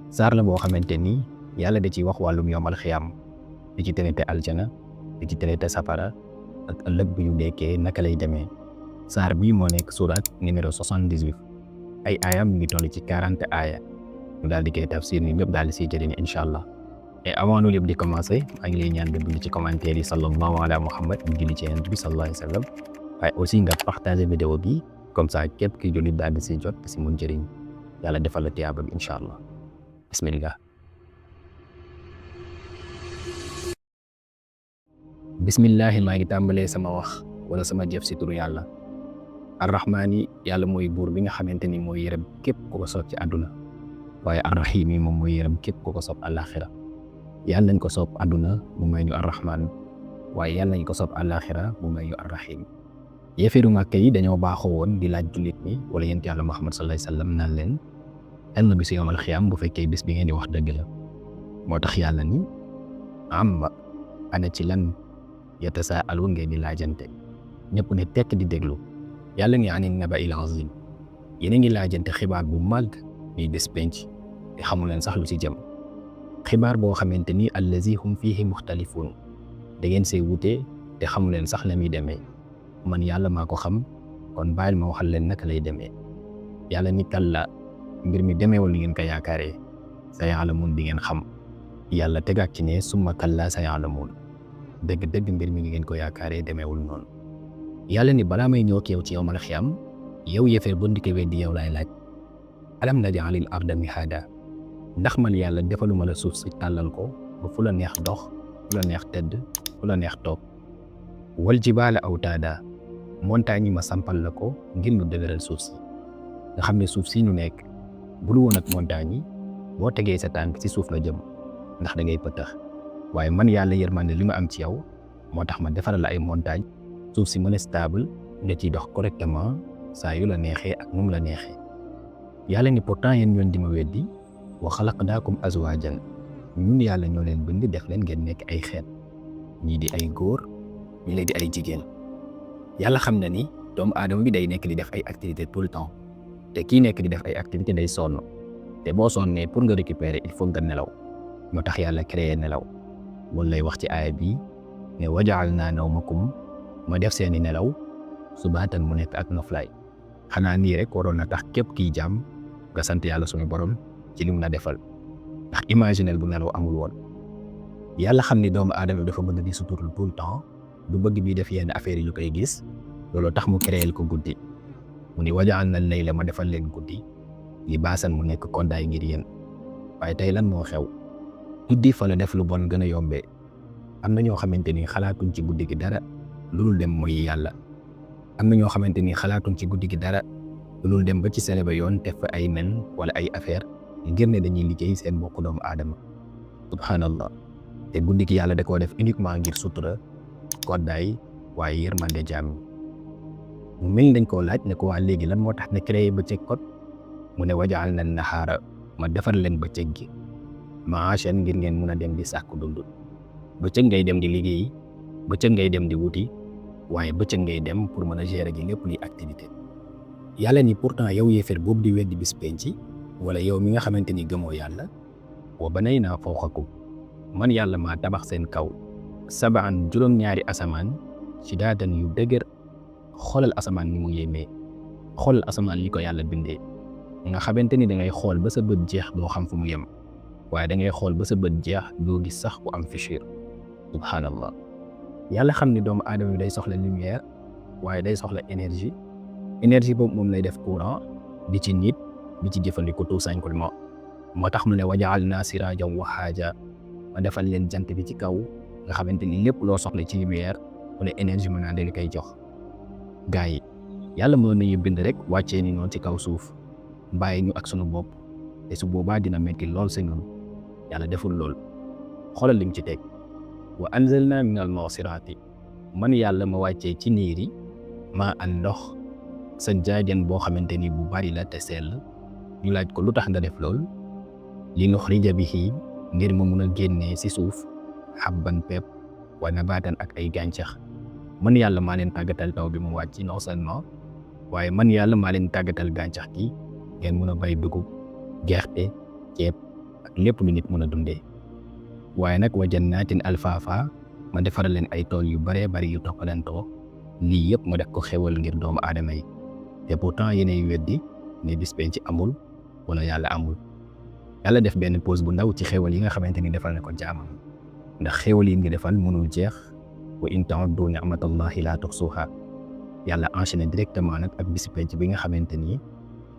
saar la boo xamante ni yàlla da ciy wax wàllum yomal xiyam di ci traité aljana di ci traité safara ak ëllëg bu ñu dekkee naka lay demee. saar bii moo nekk surat numéro 78 ay aayam ñu ngi toll ci 40 aaya ñu daal di koy tafsir ni lépp daal di siy jëriñ incha allah. et avant loolu yëpp di commencé maa ngi lay ñaan nga bind ci commentaire yi sallallahu ala muhammad ñu julli ci yonent bi sallallahu alayhi wa sallam waaye aussi nga partagé vidéo bi comme ça képp ki jullit daal di siy jot si mun jëriñ yàlla defal la tiyaaba bi incha allah. bismillah. bismillahi maa ngi tàmbalee sama wax wala sama jëf si turu yàlla. arrahmaani yàlla mooy buur bi nga xamante ni mooy yërëm képp ku ko soob ci àdduna waaye arrahim yi moom mooy yërëm képp ku ko soob àllaaxira. yàlla nañ ko soob àdduna mu may ñu arrahmaan waaye yàlla nañ ko soob àllaaxira mu may ñu arrahim. yéeféeru Màkka yi dañoo baaxoo woon di laaj jullit ñi wala yonent yàlla Muhammad sallallahu alayhi wa sallam naan leen am na bisu yawmal xiyaam bu fekkee bis bi ngeen di wax dëgg la. moo tax yàlla ni amma ana ci lan yatasaalu ngeen di laajante ñëpp ne tekk di déglu. yàlla ni ani naba'il azim yéen a ngi laajante xibaar bu màgg muy bés penc te xamu leen sax lu ci jëm. xibaar boo xamante ni allazi hum fiihi muxtalifuun da ngeen see wute te xamu leen sax la muy demee man yàlla maa ko xam kon bàyyil ma waxal leen naka lay demee. yàlla ni kalla mbir mi demeewul ni ngeen ko yaakaaree sa ya'lamuun di ngeen xam. yàlla tegaat ci ne summa kalla sa ya'lamuun dëgg-dëgg mbir mi ni ngeen ko yaakaaree demeewul noonu. yàlla ni balaa may ñëw ak yow ci yawmal xiyaam yow yéeféer bu ndike weddi yow laay laaj. alam naj'alil arda mihaada ndax man yàlla defaluma la suuf si tàllal ko ba fu la neex dox fu la neex tëdd fu la neex toog. wal jibaala awtaada montagne yi ma sampal la ko ngir ñu dëgëral suuf si nga xam ne suuf si ñu nekk bul woon ak montagne yi boo tegee sa tànk ci suuf la jëm ndax da ngay pëtax. waaye man yàlla yërmande li ma am ci yow moo tax ma defaral la ay montagne suuf si mën a stable nga ciy dox correctement saa yu la neexee ak nu mu la neexee. yàlla ni pourtant yéen ñoon di ma weddi wa xalaqnaakum azwaajan ñun yàlla ñoo leen bind def leen ngeen nekk ay xeet ñii di ay góor ñi leen di ay jigéen. yàlla xam na ni doomu aadama bi day nekk di def ay activité tout le temps te kii nekk di def ay activité day sonn te boo sonnee pour nga récupérer il faut nga nelaw moo tax yàlla créé nelaw. loolu lay wax ci aaya bi ne waja'alnaa nawmakum ma def seeni nelaw subaatan mu nekk ak noflaay. xanaa nii rek waroon na tax képp kiy jàmm nga sant yàlla suñu borom ci lim na defal ndax imaginel bu nelaw amul woon. yàlla xam ni doomu aadama dafa bëgg di suturlu tout le temps du bëgg bi def yenn affaires yi ñu koy gis loolu tax mu créel ko guddi mu ni waja'alna al-layla ma defal leen guddi libaasan mu nekk kondaay ngir yéen. waaye tey lan moo xew guddi fa la def lu bon gën a yombee. am na ñoo xamante ni xalaatuñ ci guddi gi dara lu dul dem mooy yàlla. am na ñoo xamante ni xalaatuñ ci guddi gi dara lu dul dem ba ci sele ba yoon teg fa ay nen wala ay affaire ngir ne dañuy liggéey seen mbokku doomu aadama. subhanallah te guddi gi yàlla da koo def uniquement ngir sutura koddaay waaye yërmande jaam. mu mel dañ koo laaj ne ko waa léegi lan moo tax ne créé bëccëg kot mu ne waja'alna nahaara ma defar leen bëccëg gi ma'ashan ngir ngeen mun a dem di sàkku dund. bëccëg ngay dem di liggéey bëccëg ngay dem di wuti waaye bëccëg ngay dem pour mën a gérer gi lépp luy activité. yàlla ni pourtant yow yéeféer boobu di weddi bis penc wala yow mi nga xamante ni gëmoo yàlla wa banaynaa fawqakum man yàlla maa tabax seen kaw sab'an juróom-ñaari asamaan shidaatan yu dëgër. xoolal asamaan ni mu yéemee xoolal asamaan li ko yàlla bindee nga xamante ni da ngay xool ba sa bët jeex doo xam fu mu yem waaye da ngay xool ba sa bët jeex doo gis sax ku am fissure. subhanallah yàlla xam ni doomu aadama bi day soxla lumière waaye day soxla énergie boobu moom lay def courant di ci nit di ci jëfandikoo tout simplement. moo tax mu ne waja'alnaa siraajan wahaaja ma defal leen jant bi ci kaw nga xamante ni lépp loo soxla ci lumière wala énergie mën naa leen koy jox. gaa yi yàlla mën nañu bind rek wàccee ni noonu ci kaw suuf bàyyi ñu ak sunu bopp te su boobaa dina metti lool si ñun yàlla deful lool. xoolal lim ci teg wa anzalna minal mu'siraati man yàlla ma wàccee ci niir yi maa an ndox sa jaajan boo xamante ni bu bari la te sell. ñu laaj ko lu tax nga def lool li nuxrija bihi ngir ma mun a génnee si suuf habban pepp wa nabaatan ak ay gàncax. man yàlla maa leen tàggatal taw bi mu wàcc non seulement waaye man yàlla maa leen tàggatal gàncax gi ngeen mun a bay dugub gerte ceeb ak lépp lu nit mën a dundee. waaye nag wa jannaatin alfaafa ma defaral leen ay tool yu baree bari yu toppalantoo lii yëpp ma def ko xewal ngir doomu aadama yi te pourtant yéenay weddi ne bis penc amul wala yàlla amul. yàlla def benn pause bu ndaw ci xewal yi nga xamante ni defal na ko jaamam ndax xewal yi ngi defal mënul jeex wa in ta'uddu ni'matallahi laa tuhsuha. yàlla enchaîné directement nag ak bis penc bi nga xamante ni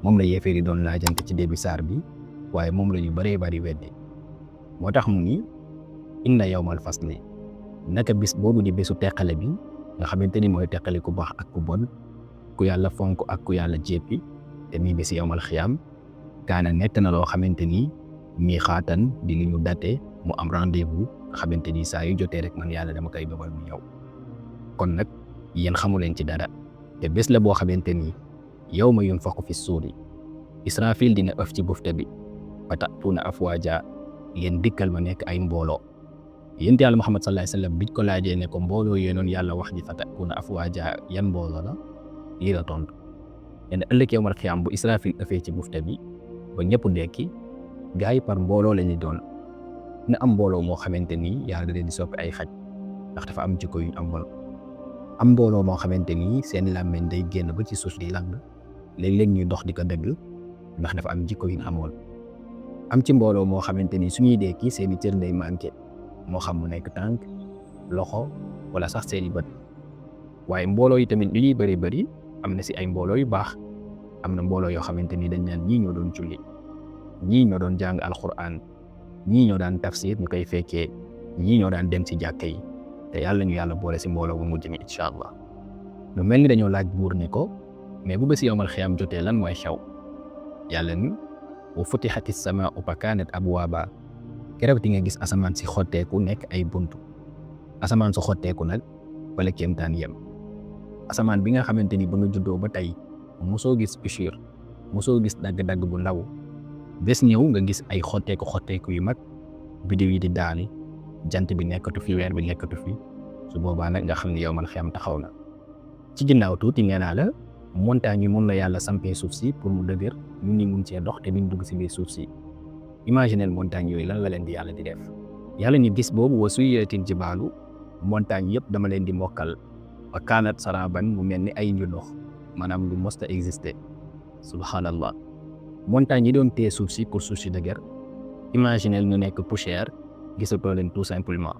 moom la yéeféer yi doon laajante ci début saar bi waaye moom la ñu baree bari weddi. moo tax mu ni inna yawmal fasli naka bis boobu di bésu teqale bi nga xamante ni mooy teqale ku baax ak ku bon, ku yàlla fonk ak ku yàlla jéppi te muy bési yawmal xiyaam kaana nekk na loo xamante ni mii xaatan di li ñu date mu am rendez-vous nga xamante ni saa yu jotee rek man yàlla dama koy dogal mu ñëw. kon nag yéen xamu leen ci dara te bés la boo xamante ni yawma yunfaxu fi suuri Israfil dina ëf ci bufta bi fa ta'tuuna afwaaja yéen dikkal ma nekk ay mbooloo. yénti yàlla Muhammad sallallahu alayhi wasallam biñ ko laajee ne ko mbooloo yéenoon yàlla wax ji fa ta'tuuna afwaaja yan mbooloo la lii la tontu. yenn ëllëg yawmal xiyaam bu Israfil ëfee ci bufta bi ba ñëpp dekki gaa yi par mbooloo la ñu doon. na am mbooloo moo xamante ni yàlla da leen di soppi ay xaj ndax dafa am jikko yu am am mbooloo moo xamante ni seen làmmiñ day génn ba ci suuf di lang léeg-léeg ñuy dox di ko dëgg ndax dafa am jikko yu amoon. am ci mbooloo moo xamante ni suñuy dekki seeni cër day manqué moo xam mu nekk tànk loxo wala sax seeni bët. waaye mbooloo yi tamit li ñuy bëri bëri am na si ay mbooloo yu baax. am na mbooloo yoo xamante ni dañ naan ñii ñoo doon julli ñii ñoo doon jàng alquran ñii ñoo daan tafsir ñu koy fekkee ñii ñoo daan dem ci jàkka yi te yàlla ñu yàlla boole si mbooloo bu mujj mi incha allah. lu mel ni dañoo laaj buur ne ko mais bu bési yawmal xiyaam jotee lan mooy xew. yàlla ni wa futixati samaa'u fa kaanat abwaaba keroog di nga gis asamaan si xotteeku nekk ay buntu. asamaan su xotteeku nag wala kéemtaan yem. asamaan bi nga xamante ni ba nga juddoo ba tey mosoo gis fissure mosoo gis dagg-dagg bu ndaw bés ñëw nga gis ay xotteeku yu mag biddiw yi di daani jant bi nekkatu fi weer bi nekkatu fi su boobaa nag nga xam ne yawmal xiyaam taxaw na. ci ginnaaw tuuti nee naa la montagne yi mun la yàlla sampee suuf si pour mu dëgër ñun ñi mun cee dox te duñ dugg si biir suuf si. imaginel montagne yooyu lan la leen di yàlla di def. yàlla ni bis boobu wa suyyatil jibaalu montagne yëpp dama leen di mokkal wa kaanat saraban mu mel ni ay ndox maanaam lu mosta existé. subhanallah montagne yi doon téye suuf si pour suuf si dëgër imaginel ñu nekk poussière gisatoo leen tout simplement.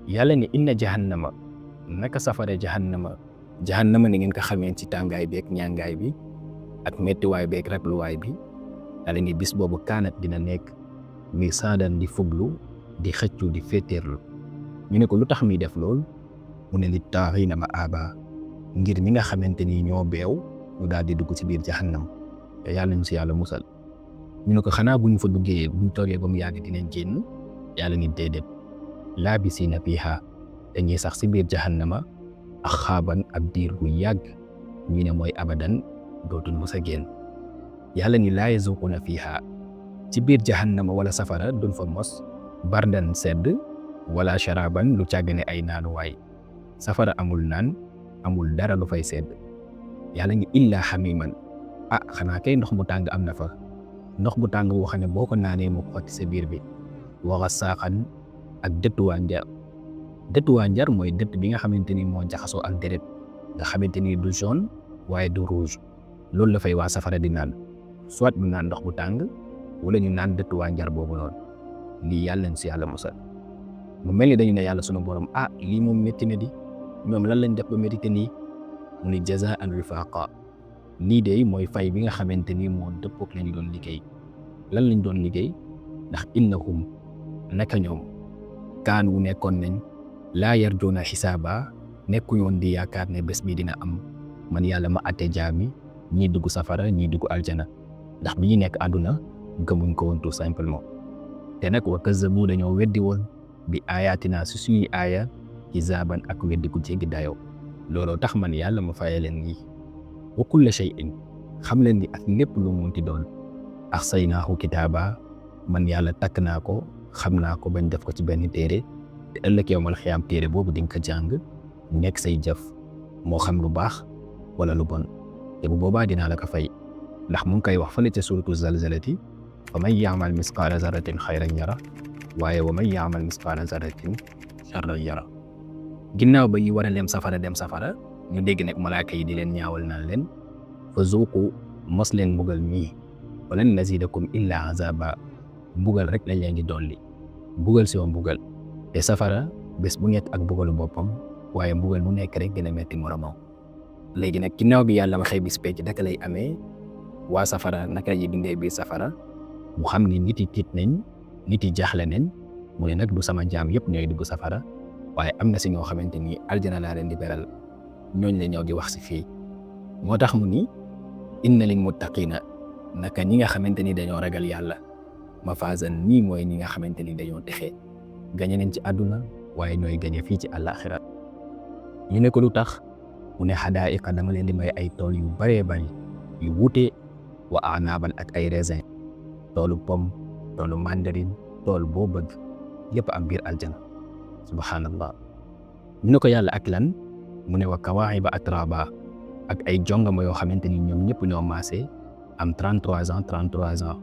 yàlla ni inna jahannama naka safara jahannama ni ngeen ko xamee ci tàngaay beeg ñàngaay bi ak mettiwaay beeg ragluwaay bi. yàlla ni bis boobu kaanat dina nekk muy saadan di fuglu di xëccu di féeteerlu. ñu ne ko lu tax muy def lool mu ne li taaxiina ma aba ngir ñi nga xamante ni ñoo beew ñu daal di dugg ci biir jahannam te yàlla ñu si yàlla musal. ñu ne ko xanaa bu ñu fa duggee bu ñu toogee ba mu yàgg dinañ génn. yàlla ni déedéet laabisiina fiihaa dañuy sax si biir jahannama ak xaaban ab diir bu yàgg ñu ne mooy abadan dootul mos a génn. yàlla ni laa yazuuquuna fiihaa ci biir jahannama wala safara duñ fa mos bardan sedd wala sharaban lu càggane ay naanuwaay. safara amul naan amul dara lu fay sedd. yàlla ni illaa xamiman xanaa kay ndox mu tàng am na fa. ndox bu tàng boo xam ne boo ko naanee mu xotti sa biir bi. waxa saaxan ak dëttuwaa njar. dëttuwaa njar mooy dëtt bi nga xamante ni moo jaxasoo ak deret nga xamante ni du jaune waaye du rouge loolu la fay waa safara di naan soit ñu naan ndox bu tàng wala ñu naan dëttuwaa njar boobu noonu. lii yàlla na si yàlla musal. mu mel ni dañu ne yàlla sunu borom lii moom métti na di ñoom lan lañ def ba mérité nii mu ni jazaan wifaqa. lii de mooy fay bi nga xamante ni moo dëppook lañu doon liggéey. lan lañ doon liggéey ndax innahum naka ñoom kaanu nekkoon nañ laa yarjuuna xisaaba nekkuñu woon di yaakaar ne bés bi dina am man yàlla ma àtte jaami ñii dugg safara ñii dugg aljana ndax bi ñu nekk àdduna gëmuñ ko woon tout simplement. te nag wa kazzabu dañoo weddi woon bi ayatina si suñuy aaya kizaaban ak weddi ku jéggi dayoo. looloo tax man yàlla ma faye leen nii. wa kulla shay'in xam leen ni ak lépp lu munti doon ahsaynaahu kitaaba man yàlla takk naa ko xam naa ko bañ def ko ci benn téere te ëllëg yawmal xiyaam téere boobu di nga ko jàng nekk say jëf moo xam lu baax wala lu bon te bu boobaa dinaa la ko fay ndax mu ngi koy wax fële ca suuratu zalzalati fa man ya'mal misqaala zarratin xayran yara waaye wa man ya'mal misqaala zarratin sharran yara. ginnaaw ba yi war a dem safara ñu dégg nag malaaka yi di leen ñaawal naan leen fa zuuqu mos leen mbugal mii walan nazidakum illa azaba, mbugal rek lañ leen di dolli, mbugal si mbugal. te safara bés bu ñett ak mbugalu boppam, waaye mbugal mu nekk rek gën a metti moromam. léegi nag ginnaaw bi yàlla waxee bis penc naka lay amee, waa safara naka yi bindee biir safara, mu xam ni nit yi tiit nañ, nit yi jaaxle nañ, mu ne nag du sama jaam yëpp ñooy dugg safara, waaye am na si ñoo xamante ni aljana laa leen di beral, ñooñ la ñëw di wax si fii. moo tax mu ni inna lil muttaqina, naka ñi nga xamante ni dañoo ragal yàlla, mafaazan nii mooy ñi nga xamante ni dañoo texee, gañe nañ ci àdduna waaye ñooy gañe fii ci àllaaxira. ñu ne ko lu tax, mu ne xadaa'iqa dama leen di may ay tool yu baree bari yu wuute, wa anaaban ak ay raisin, toolu pomme, toolu mandarine, tool boo bëgg yëpp am biir aljana. subhaanallah. ñu ne ko yàlla ak lan, mu ne wa kawaa'iba atraaba, ak ay jongama yoo xamante ni ñoom ñëpp ñoo maase am 33 ans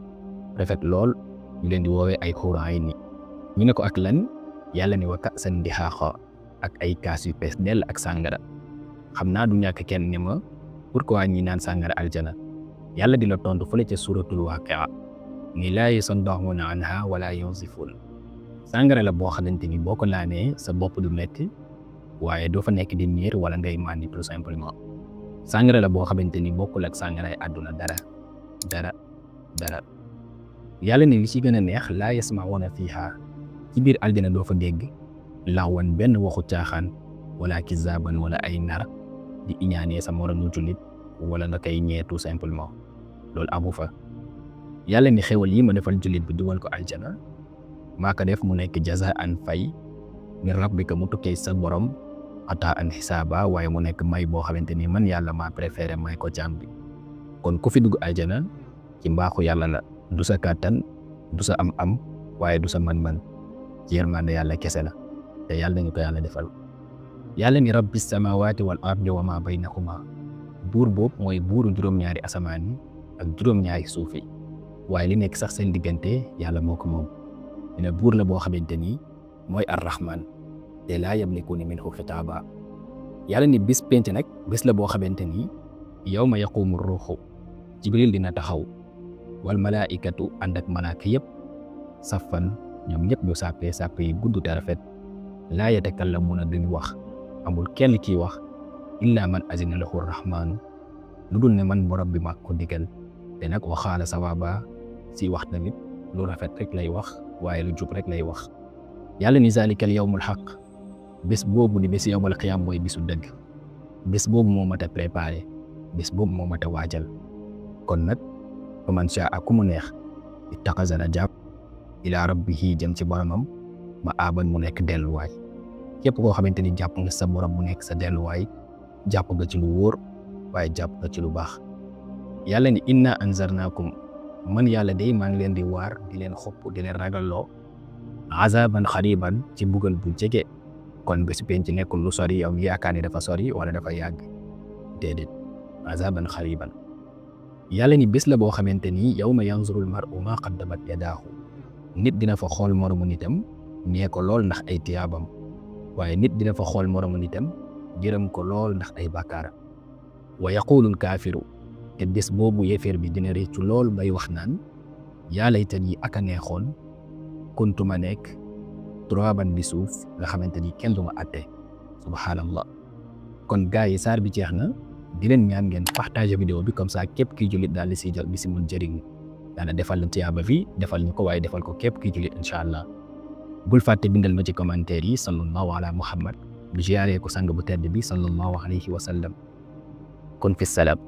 rafet lool, ñu leen di woowee ay xuuraan ayni. ñu ne ko ak lan, yàlla ne wa ka'san dihaaqa, ak ay kaas yu fees dell ak sàngara. xam naa du ñàkk kenn ne ma pourquoi ñi naan sàngara aljana. yàlla di la tontu fële ca suuratul waaqi'a ni laa yusaddaa'uuna anhaa wala yunzifuun. sàngara la boo xamante ni boo ko naanee sa bopp du metti, waaye doo fa nekk di niir wala ngay màndi tout simplement. sàngara la boo xamante ni bokkul ak sàngaraay àdduna dara. yàlla ne li ci gën a neex, laa yasma'uuna fiihaa, ci biir aljana doo fa dégg lawan benn waxu caaxaan, wala kizaaban wala ay nar di iñaanee sa moromu jullit wala nga koy ñee tout simplement, loolu amu fa. yàlla ni xewal yi ma defal jullit bi dugal ko aljana, maa ko def mu nekk jazaan fay min rabbika, mu tukkee sa borom, ataan xisaaba, waaye mu nekk may boo xamante ni man yàlla maa préféré may ko jaam bi. kon ku fi dugg aljana ci mbaaxu yàlla la, du sa kàttan, du sa am waaye du sa man-man, ci yërmande yàlla kese la, te yàlla nañu ko yàlla defal. yàlla ni rabbi samawati wal ardi wa ma baynahuma, buur boobu mooy buuru juróom-ñaari asamaan yi ak juróom-ñaari suuf yi, waaye li nekk sax seen diggante yàlla moo ko moom. ne buur la boo xamante ni mooy ar-rahman, te laa yamlikuuna minhu xitaaba. yàlla ni bis penc nag bis la boo xamante ni yawma yaqumu ruuxu, jibril dina taxaw, wal malaa'ikatu ànd ak malaaka yëpp, saffan ñoom ñëpp ñu sàppe yi gudd te rafet, laa yatakallamuuna duñu wax, amul kenn kiy wax, illa man azina lahu rahmaanu, lu dul ne man borom bi ma ko digal, te nag waxaala sawaaba, si wax tamit lu rafet rek lay wax, waaye lu jub rek lay wax. yàlla ni zaalikal yawmul haqq, bés boobu di bés yawmal qiyaam mooy bisu dëgg, bés boobu moo mat a préparé, bés boobu moo mat a waajal. kon nag fa man shaa ku mu neex ittaxaza na jàpp ilaa rabbihi, jëm ci boromam, ma aaban mu nekk delluwaay. képp koo xamante ni jàpp nga sa borom mu nekk sa delluwaay, jàpp nga ci lu wóor, waaye jàpp nga ci lu baax. yàlla ni inna anzarnaakum, man yàlla day maa ngi leen di waar, di leen xopp, di leen ragalloo, azaban xariban, ci mbugal bu jege. kon bésu penc nekkul lu sori yow yaakaar ni dafa sori wala dafa yàgg, déedéet, azaban xariban. yàlla ni bés la boo xamante ni yawma yanzurul mar'u maa qaddamat yadaahu, nit dina fa xool moromu nitam ñee ko lool ndax ay tiyaabam, waaye nit dina fa xool moromu nitam jërëm ko lool ndax ay bàkkaaram. wa yaqulul kaafiru, te bés boobu yéeféer bi dina réccu lool bay wax naan yaa laytanii aka neexoon kuntuma nekk turaban di suuf nga xamante ni kenn duma àtte. subhaanallah. kon gars yi saar bi jeex na, di leen ñaan ngeen partager vidéo bi, comme ça képp kiy jullit daal di si jël bi si mun jëriñ, daana defal leen tiyaaba fi, defal ñu ko, waaye defal ko képp kiy jullit incha allah. bul fàtte bindal ma ci commentaire yi sallallahu ala muhammad, bi ziyaare ko sang bu tedd bi sallallahu alayhi wa sallam. kon fi salaam.